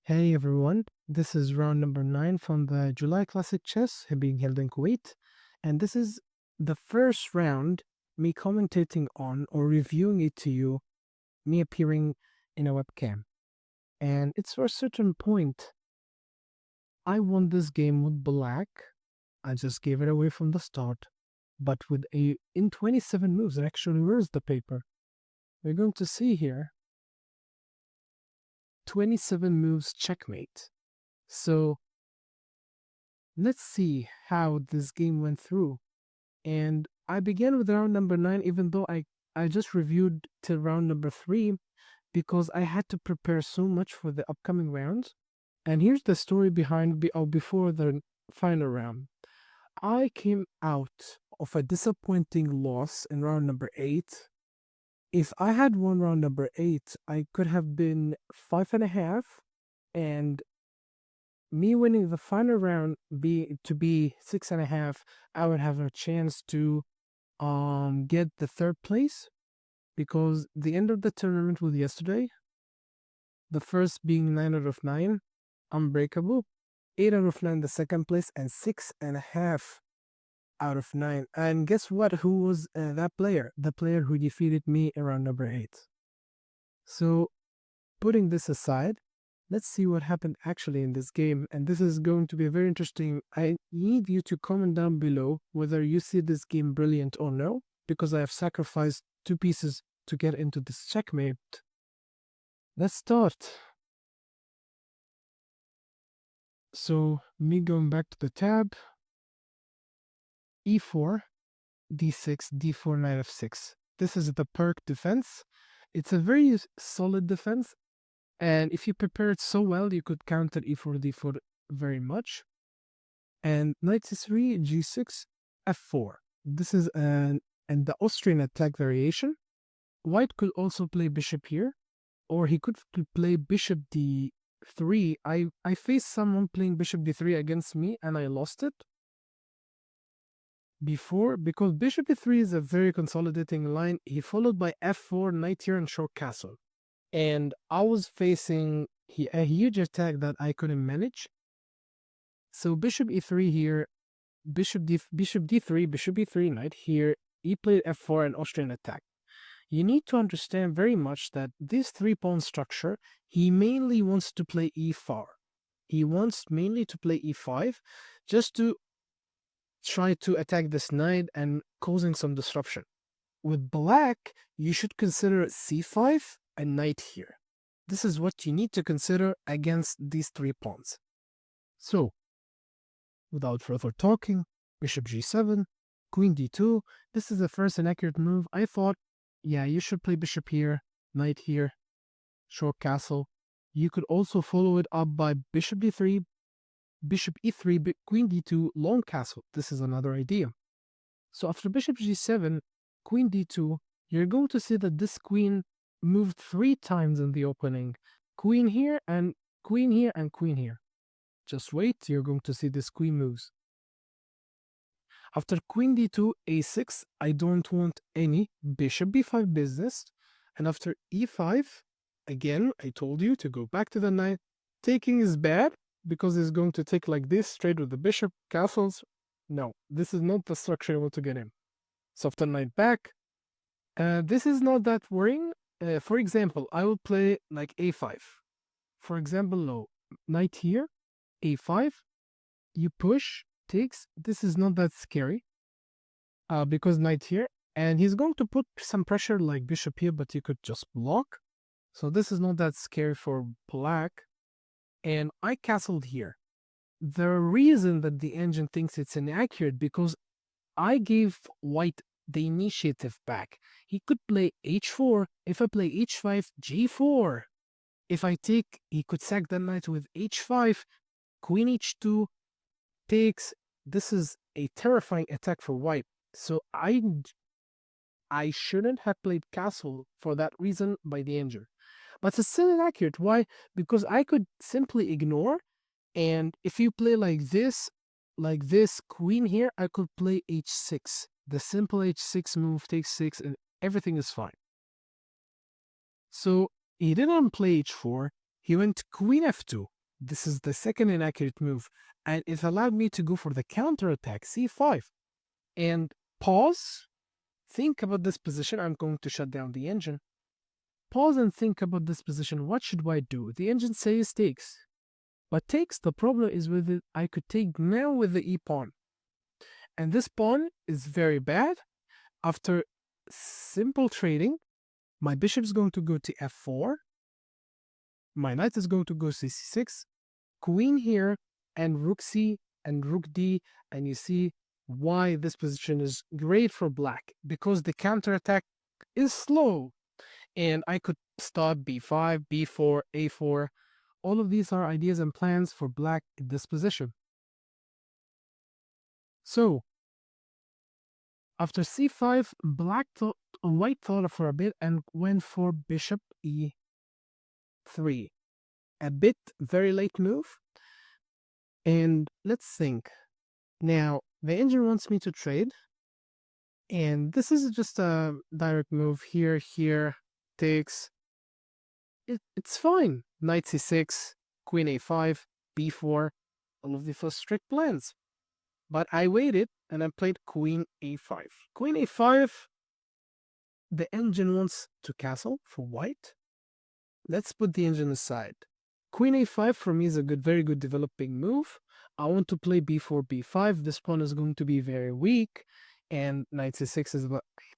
Hey everyone, this is round number 9 from the July Classic Chess being held in Kuwait, and this is the first round me commentating on or reviewing it to you, me appearing in a webcam. And it's for a certain point. I won this game with black. I just gave it away from the start, but with in 27 moves. Actually, where's the paper? We're going to see here 27 moves checkmate. So let's see how this game went through. And I began with round number 9, even though I just reviewed till round number 3 because I had to prepare so much for the upcoming rounds. And here's the story before the final round. I came out of a disappointing loss in round number 8. If I had won round number 8, I could have been 5.5, and me winning the final round to be 6.5, I would have a chance to get the third place, because the end of the tournament was yesterday. The first being 9 out of 9, unbreakable. 8 out of 9 the second place, and 6.5 out of 9. And guess what? Who was that player? The player who defeated me around number 8. So putting this aside, let's see what happened actually in this game, and this is going to be very interesting. I need you to comment down below whether you see this game brilliant or no, because I have sacrificed 2 pieces to get into this checkmate. Let's start. So me going back to the tab, e4, d6, d4, knight f6. This is the Perk defense. It's a very solid defense, and if you prepare it so well, you could counter e4, d4 very much. And knight c3, g6, f4. This is an the Austrian attack variation. White could also play bishop here, or he could play bishop d3. I faced someone playing bishop d3 against me, and I lost it before, because bishop d3 is a very consolidating line. He followed by f4, knight here, and short castle. And I was facing a huge attack that I couldn't manage. So bishop e3 here, bishop d3, bishop e3, knight here. He played f4 and Austrian attack. You need to understand very much that this 3-pawn structure, he mainly wants to play e4. He wants mainly to play e5 just to try to attack this knight and causing some disruption. With black, you should consider c5 and knight here. This is what you need to consider against these 3 pawns. So, without further talking, bishop g7, queen d2. This is the first inaccurate move. I thought, yeah, you should play bishop here, knight here, short castle. You could also follow it up by bishop d3, bishop e3, queen d2, long castle. This is another idea. So after bishop g7, queen d2, you're going to see that this queen moved 3 times in the opening. Queen here, and queen here, and queen here. Just wait, you're going to see this queen moves. After queen d2, a6, I don't want any bishop b5 business. And after e5, again, I told you to go back to the knight. Taking is bad, because it's going to take like this, straight with the bishop, castles. No, this is not the structure you want to get in. So after knight back, this is not that worrying. For example, I will play like a5. For example, no, knight here, a5, you push, takes. This is not that scary, because knight here, and he's going to put some pressure like bishop here, but you could just block. So this is not that scary for black. And I castled here. The reason that the engine thinks it's inaccurate, because I gave white the initiative back. He could play h4. If I play h5, g4. If I take, he could sack the knight with h5, queen h2, takes. This is a terrifying attack for white. So I shouldn't have played castle for that reason by the engine. But it's still inaccurate. Why? Because I could simply ignore, and if you play like this, queen here, I could play h6. The simple h6 move takes 6, and everything is fine. So he didn't play h4. He went queen f2. This is the second inaccurate move, and it allowed me to go for the counterattack, c5. And pause, think about this position. I'm going to shut down the engine. Pause and think about this position. What should I do? The engine says takes. But takes, the problem is with it, I could take now with the e-pawn. And this pawn is very bad. After simple trading, my bishop is going to go to f4. My knight is going to go to c6. Queen here, and rook c, and rook d. And you see why this position is great for black. Because the counterattack is slow. And I could stop b5, b4, a4. All of these are ideas and plans for black in this position. So, after c5, white thought for a bit and went for bishop e3. A bit very late move. And let's think. Now, the engine wants me to trade. And this is just a direct move here, takes. It's fine. Knight c6, queen a5, b4, all of the first strict plans. But I waited and I played queen a5. Queen a5, the engine wants to castle for white. Let's put the engine aside. Queen a5 for me is a very good developing move. I want to play b4, b5. This pawn is going to be very weak. And knight c6 is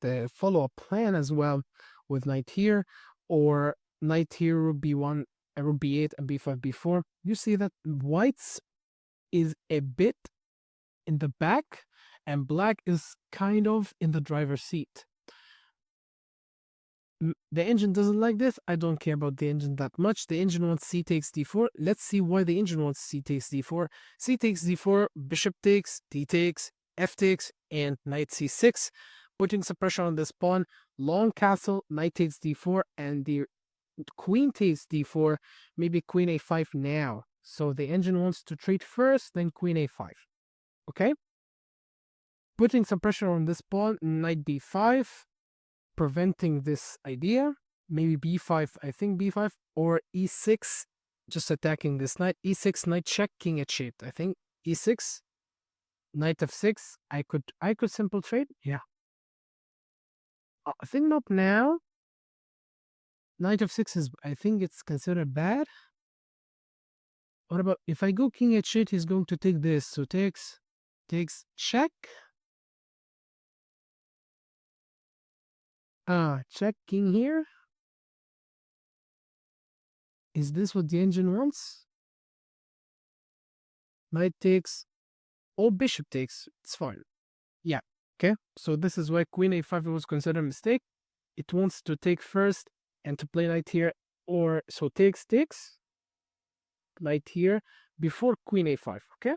the follow-up plan as well with knight here. Or knight here, rook b1, rook b8, and b5, b4. You see that white's is a bit in the back and black is kind of in the driver's seat. The engine doesn't like this. I don't care about the engine that much. The engine wants c takes d4. Let's see why the engine wants c takes d4. C takes d4, bishop takes, d takes, f takes, and knight c6, putting some pressure on this pawn. Long castle, knight takes d4, and the queen takes d4, maybe queen a5 now. So the engine wants to trade first, then queen a5. Okay? Putting some pressure on this pawn, knight b5, preventing this idea. Maybe b5, I think b5, or e6, just attacking this knight. e6, knight check, king h8. I think e6, knight f6. I could simple trade. Yeah. I think not now. Knight f6 is, I think it's considered bad. What about if I go king h8, he's going to take this. So takes, check. Check king here. Is this what the engine wants? Knight takes, or bishop takes. It's fine. Yeah. Okay. So this is why queen a5 was considered a mistake. It wants to take first and to play knight here, or so takes, knight here before queen a5. Okay.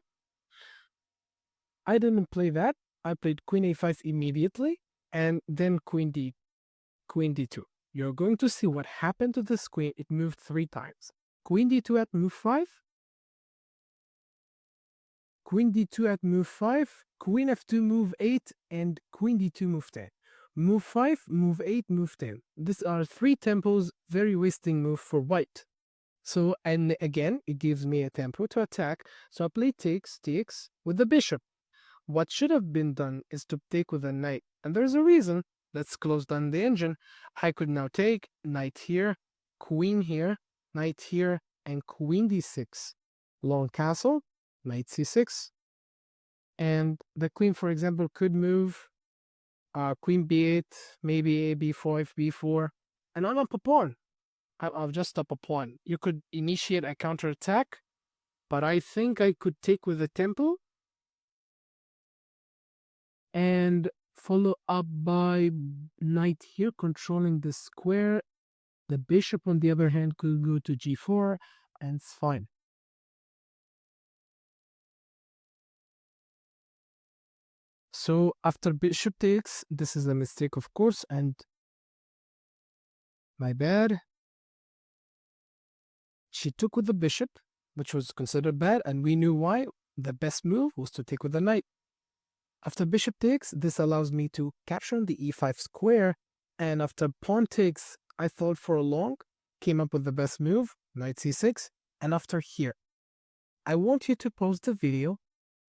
I didn't play that. I played queen a5 immediately, and then queen d2. You're going to see what happened to this queen. It moved 3 times. Queen d2 at move 5. Queen d2 at move 5. Queen f2 move 8. And queen d2 move 10. Move 5, move 8, move 10. These are 3 tempos, very wasting move for white. So, and again, it gives me a tempo to attack. So I play takes with the bishop. What should have been done is to take with a knight. And there's a reason. Let's close down the engine. I could now take knight here, queen here, knight here, and queen d6. Long castle, knight c6. And the queen, for example, could move queen b8, maybe a b5, b4. And I'm up a pawn. I've just up a pawn. You could initiate a counterattack, but I think I could take with a tempo and follow up by knight here, controlling the square. The bishop, on the other hand, could go to g4, and it's fine. So after bishop takes, this is a mistake, of course, and my bad. She took with the bishop, which was considered bad, and we knew why. The best move was to take with the knight. After bishop takes, this allows me to capture the e5 square, and after pawn takes, I thought for a long, came up with the best move, knight c6, and after here, I want you to pause the video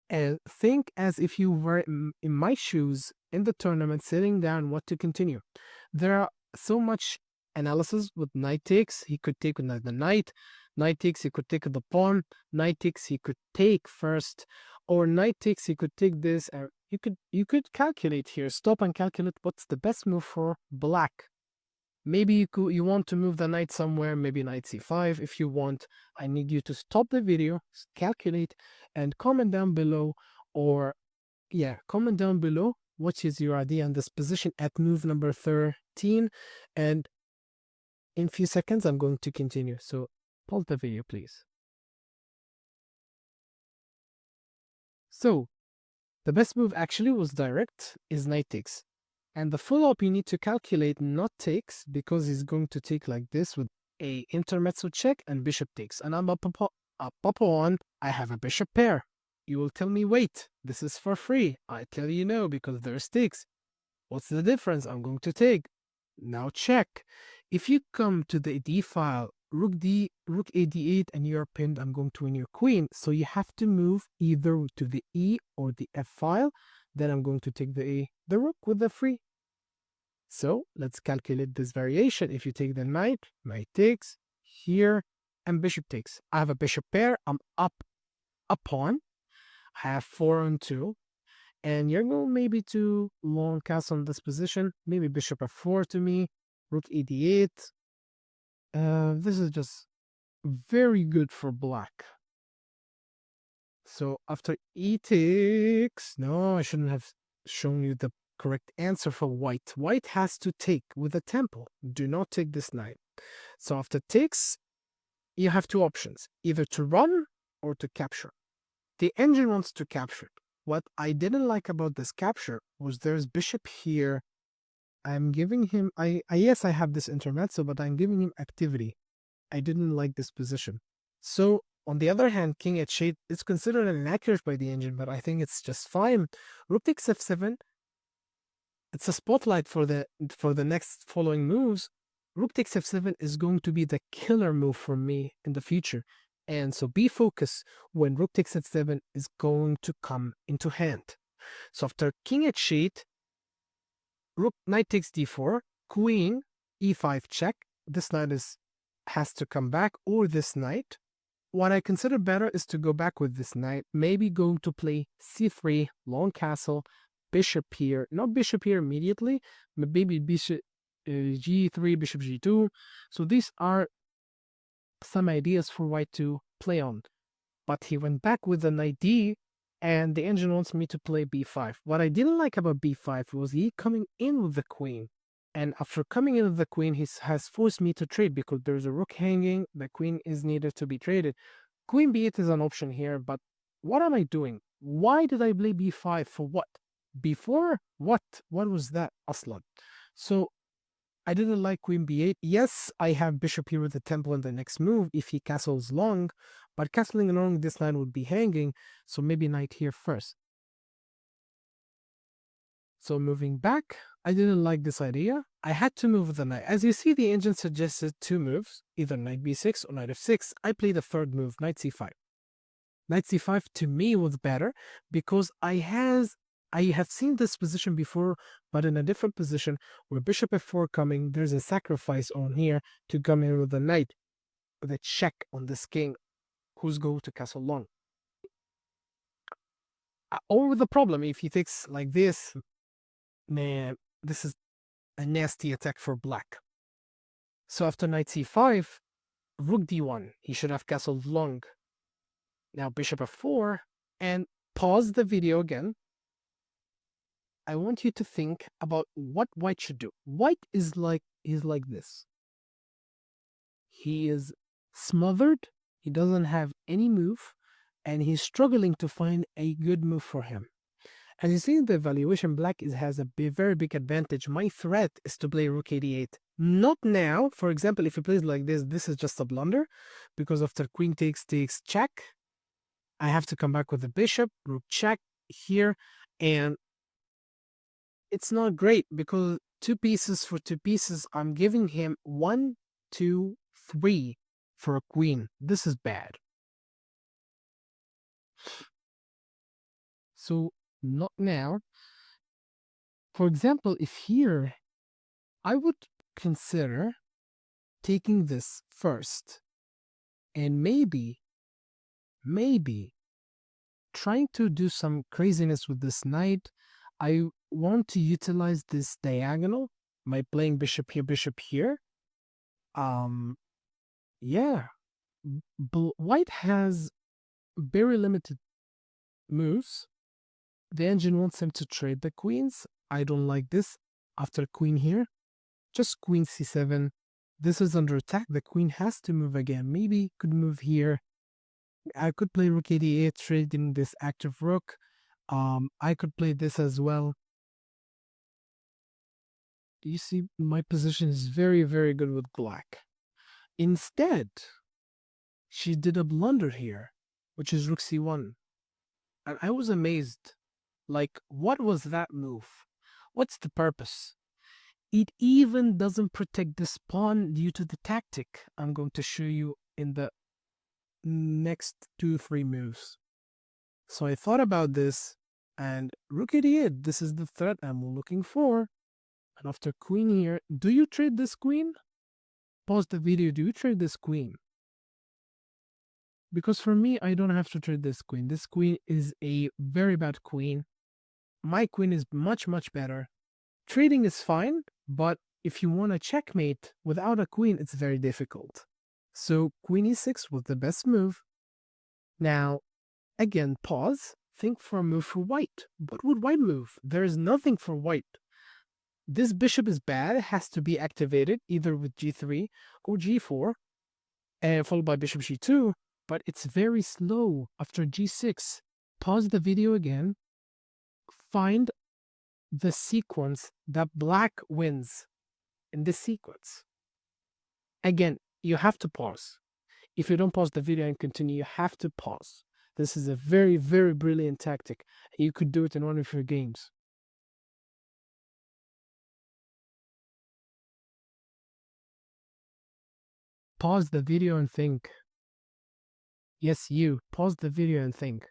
and think as if you were in my shoes in the tournament, sitting down what to continue. There are so much analysis with knight takes. He could take with the knight takes, he could take the pawn, knight takes, he could take first, or knight takes, he could take this. You could calculate here, stop and calculate what's the best move for black. Maybe you want to move the knight somewhere, maybe knight c5 if you want. I need you to stop the video, calculate, and comment down below, or comment down below what is your idea on this position at move number 13. And in few seconds, I'm going to continue. So pause the video, please. So the best move actually was direct, is knight takes. And the follow-up, you need to calculate not takes, because he's going to take like this with a intermezzo check and bishop takes. And I'm up on, I have a bishop pair. You will tell me, wait, this is for free. I tell you no, because there's takes. What's the difference? I'm going to take. Now check. If you come to the d file, rook a d8, and you're pinned, I'm going to win your queen. So you have to move either to the e or the f file. Then I'm going to take the rook with the free. So let's calculate this variation. If you take the knight takes here, and bishop takes. I have a bishop pair. I'm up a pawn. I have 4 on 2. And you're going maybe to long castle in this position. Maybe bishop f4 to me. Rook e d8. This is just very good for black. So after e takes, no, I shouldn't have shown you the correct answer for white. White has to take with a tempo. Do not take this knight. So after takes, you have two options, either to run or to capture. The engine wants to capture. What I didn't like about this capture was there's bishop here. I'm giving him, yes, I have this intermezzo, but I'm giving him activity. I didn't like this position. So on the other hand, king h8 is considered inaccurate by the engine, but I think it's just fine. Rook takes f7. It's a spotlight for the next following moves. Rook takes f7 is going to be the killer move for me in the future. And so be focused when rook takes f7 is going to come into hand. So after king h8, knight takes d4, queen e5 check. This knight has to come back, or this knight. What I consider better is to go back with this knight, maybe going to play c3, long castle, bishop here, not bishop here immediately, maybe bishop g3, bishop g2. So these are some ideas for white to play on. But he went back with the knight d, and the engine wants me to play b5. What I didn't like about b5 was he coming in with the queen. And after coming in with the queen, he has forced me to trade because there's a rook hanging. The queen is needed to be traded. Queen b8 is an option here, but what am I doing? Why did I play b5 for what? Before what? What was that, Aslan? So I didn't like queen b8. Yes, I have bishop here with the temple in the next move if he castles long, but castling along this line would be hanging, so maybe knight here first. So moving back, I didn't like this idea. I had to move the knight. As you see, the engine suggested two moves, either knight b6 or knight f6. I played the third move, knight c5. Knight c5 to me was better because I have seen this position before, but in a different position where bishop f4 coming, there's a sacrifice on here to come in with the knight, with a check on this king who's going to castle long. Or the problem, if he takes like this, man, this is a nasty attack for black. So after knight c5, rook d1, he should have castled long. Now bishop f4, and pause the video again. I want you to think about what white should do. White is like this. He is smothered. He doesn't have any move, and he's struggling to find a good move for him. As you see in the evaluation, black has a very big advantage. My threat is to play rook a8. Not now. For example, if he plays like this, this is just a blunder, because after queen takes check, I have to come back with the bishop, rook check here, and it's not great because two pieces for two pieces, I'm giving him 1, 2, 3 for a queen. This is bad. So not now. For example, if here, I would consider taking this first and maybe trying to do some craziness with this knight. I want to utilize this diagonal by playing bishop here. Um, yeah, white has very limited moves. The engine wants him to trade the queens. I don't like this. After queen here, just queen c7. This is under attack. The queen has to move again. Maybe could move here. I could play rook a8, trading this active rook. I could play this as well. You see, my position is very, very good with black. Instead, she did a blunder here, which is rook c1. And I was amazed. Like, what was that move? What's the purpose? It even doesn't protect this pawn due to the tactic I'm going to show you in the next 2-3 moves. So I thought about this, and rook a8, this is the threat I'm looking for. And after queen here, do you trade this queen? Pause the video, do you trade this queen? Because for me, I don't have to trade this queen. This queen is a very bad queen. My queen is much, much better. Trading is fine, but if you want a checkmate without a queen, it's very difficult. So queen e6 was the best move. Now, again, pause. Think for a move for white. What would white move? There is nothing for white. This bishop is bad. It has to be activated either with g3 or g4, and followed by bishop g2, but it's very slow after g6. Pause the video again. Find the sequence that black wins in this sequence. Again, you have to pause. If you don't pause the video and continue, you have to pause. This is a very, very brilliant tactic. You could do it in one of your games. Pause the video and think. Yes, you. Pause the video and think.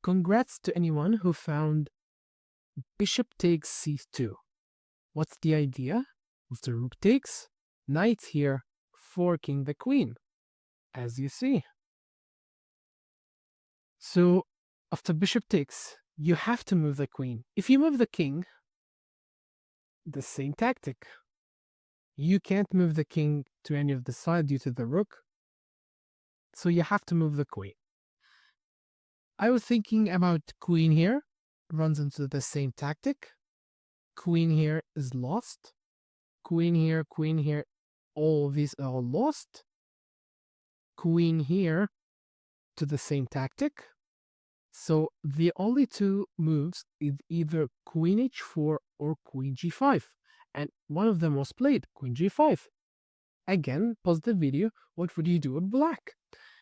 Congrats to anyone who found bishop takes c2. What's the idea? After rook takes, knight here, forking the queen, as you see. So after bishop takes, you have to move the queen. If you move the king, the same tactic. You can't move the king to any of the side due to the rook, so you have to move the queen. I was thinking about queen here, runs into the same tactic. Queen here is lost. Queen here, all these are lost. Queen here to the same tactic. So the only two moves is either queen h4 or queen g5. And one of them was played, queen g5. Again, pause the video. What would you do with black?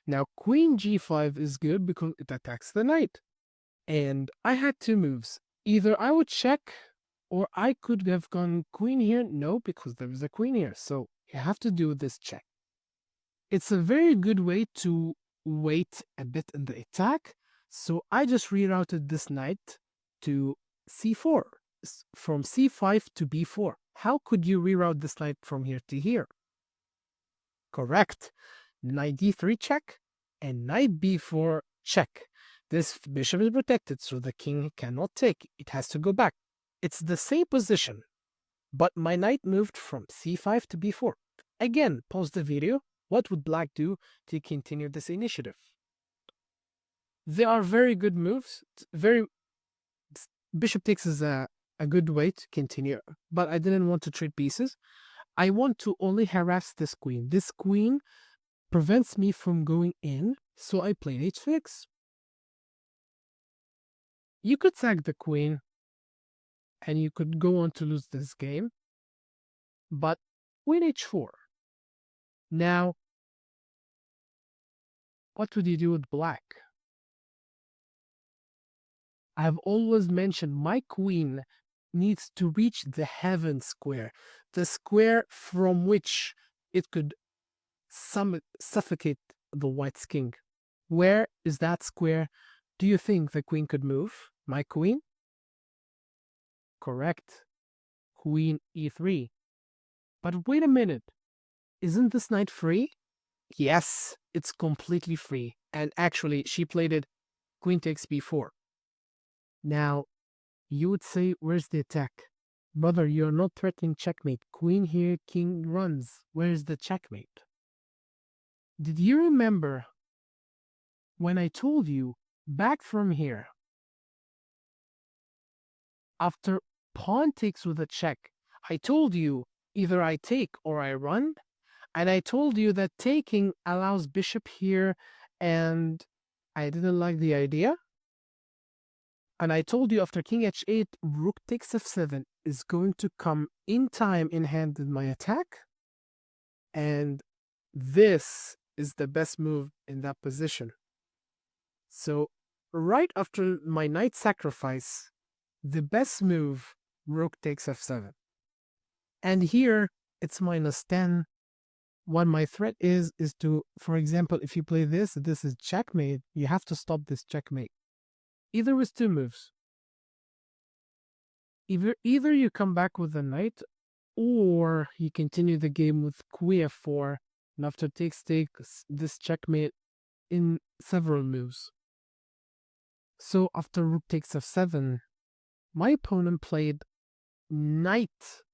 Now, queen g5 is good because it attacks the knight. And I had two moves. Either I would check, or I could have gone queen here. No, because there is a queen here. So you have to do this check. It's a very good way to wait a bit in the attack. So I just rerouted this knight to c4, from c5 to b4. How could you reroute this knight from here to here? Correct. Knight d3 check and knight b4 check. This bishop is protected, so the king cannot take. It has to go back. It's the same position, but my knight moved from c5 to b4. Again, pause the video. What would black do to continue this initiative? They are very good moves. Bishop takes is a good way to continue, but I didn't want to trade pieces. I want to only harass this queen. This queen prevents me from going in, so I played h6. You could sack the queen, and you could go on to lose this game, but queen h4. Now, what would you do with black? I've always mentioned my queen needs to reach the heaven square, the square from which it could suffocate the white's king. Where is that square do you think the queen could move? My queen? Correct. Queen e3. But wait a minute. Isn't this knight free? Yes, it's completely free. And actually, she played it queen takes b4. Now, you would say, where's the attack? Brother, you're not threatening checkmate. Queen here, king runs. Where's the checkmate? Did you remember when I told you back from here, after pawn takes with a check, I told you either I take or I run? And I told you that taking allows bishop here, and I didn't like the idea. And I told you after king h8, rook takes f7 is going to come in time in hand in my attack. And this is the best move in that position. So right after my knight sacrifice, the best move, rook takes f7. And here it's -10. What my threat is to, for example, if you play this is checkmate. You have to stop this checkmate. Either with two moves. Either you come back with a knight, or you continue the game with queen f4, and after takes this checkmate in several moves. So after rook takes f7, my opponent played knight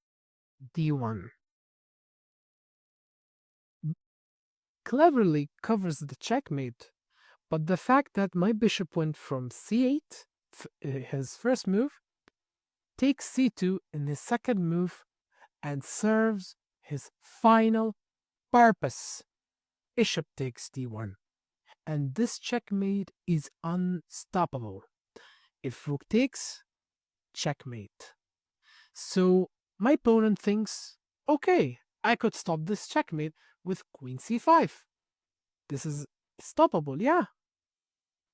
d1. Cleverly covers the checkmate, but the fact that my bishop went from c8, his first move, takes c2 in his second move, and serves his final purpose. Bishop takes d1. And this checkmate is unstoppable. If rook takes, checkmate. So my opponent thinks, okay, I could stop this checkmate with queen c5. This is stoppable, yeah.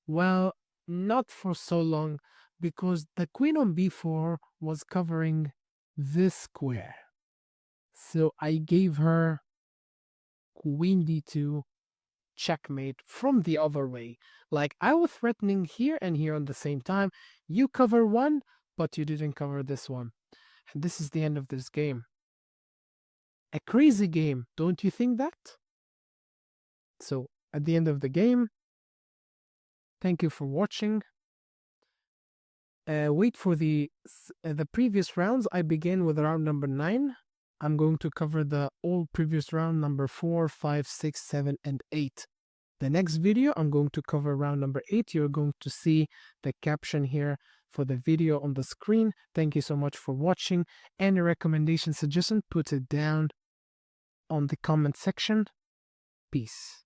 Well, not for so long, because the queen on b4 was covering this square. So I gave her queen d2 checkmate from the other way. Like I was threatening here and here on the same time. You cover one, but you didn't cover this one. And this is the end of this game. A crazy game, don't you think that? So at the end of the game, thank you for watching. Wait for the previous rounds. I began with round number 9. I'm going to cover the all previous round number 4, 5, 6, 7, and 8. The next video, I'm going to cover round number 8. You're going to see the caption here for the video on the screen. Thank you so much for watching. Any recommendation, suggestion, put it down on the comment section. Peace.